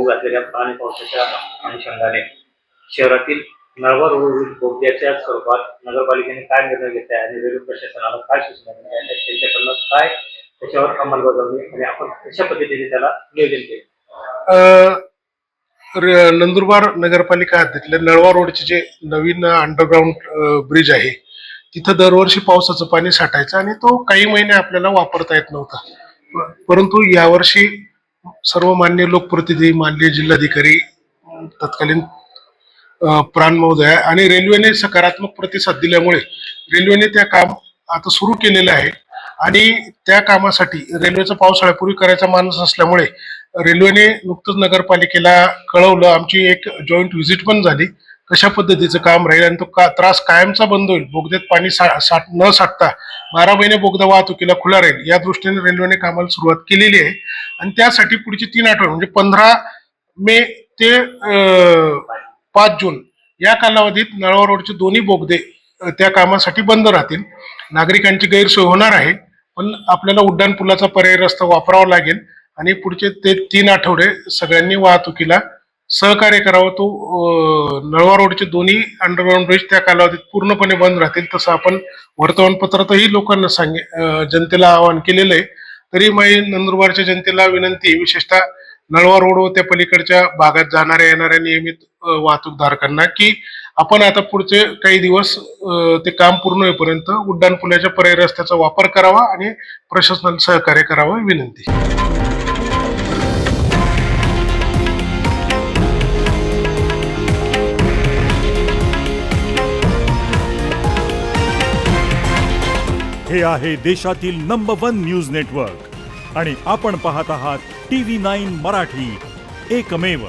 घातलेल्या पाणी पावसाच्या अनुषंगाने शहरातील नळवा रोड बोगद्याच्या स्वरूपात नगरपालिकेने काय निर्णय घेतला आहे आणि रेल्वे प्रशासनाला काय सूचना दिल्या आहेत, त्यांच्याकडनं काय त्याच्यावर अंमलबजावणी आणि आपण कशा पद्धतीने त्याला नियोजन केलं. नंदुरबार नगरपालिका हद्दीतल्या नळवा रोडचे जे नवीन अंडरग्राऊंड ब्रिज आहे, तिथं दरवर्षी पावसाचं पाणी साठायचं आणि तो काही महिने आपल्याला वापरता येत नव्हता. परंतु यावर्षी सर्व मान्य लोकप्रतिनिधी, माननीय जिल्हाधिकारी, तत्कालीन प्राण महोदय आणि रेल्वेने सकारात्मक प्रतिसाद दिल्यामुळे रेल्वेने त्या काम आता सुरू केलेलं आहे. आणि त्या कामासाठी रेल्वेचा पावसाळ्यापूर्वी करायचा मानस असल्यामुळे रेल्वेने नुकतंच नगरपालिकेला कळवलं. आमची एक जॉईंट व्हिजिट पण झाली, कशा पद्धतीचं काम राहील आणि तो त्रास कायमचा बंद होईल, बोगद्यात पाणी न साठता 12 महिने बोगदा वाहतुकीला खुला राहील, या दृष्टीने रेल्वेने कामाला सुरुवात केलेली आहे. आणि त्यासाठी पुढचे 3 आठवडे म्हणजे 15 मे ते 5 जून या कालावधीत नळवा रोडचे दोन्ही बोगदे त्या कामासाठी बंद राहतील. नागरिकांची गैरसोय होणार आहे, पण आपल्याला उड्डाण पुलाचा पर्याय रस्ता वापरावा लागेल आणि पुढचे ते 3 आठवडे सगळ्यांनी वाहतुकीला सहकार्य करावं. तो नळवा रोडचे दोन्ही अंडरग्राऊंड ब्रिज त्या कालावधीत पूर्णपणे बंद राहतील, तसं आपण वर्तमानपत्रातही लोकांना जनतेला आवाहन केलेलं आहे. तरी माझी नंदुरबारच्या जनतेला विनंती आहे, विशेषतः नळवा रोड व त्या पलीकडच्या भागात जाणाऱ्या येणाऱ्या नियमित वाहतूकधारकांना, की आपण आता पुढचे काही दिवस ते काम पूर्ण होईपर्यंत उड्डाण पुलाच्या पर्याय रस्त्याचा वापर करावा आणि प्रशासनाला सहकार्य करावं, विनंती. हे आहे देशातील नंबर 1 न्यूज नेटवर्क आणि आपण पाहत आहात TV9 मराठी, एकमेव.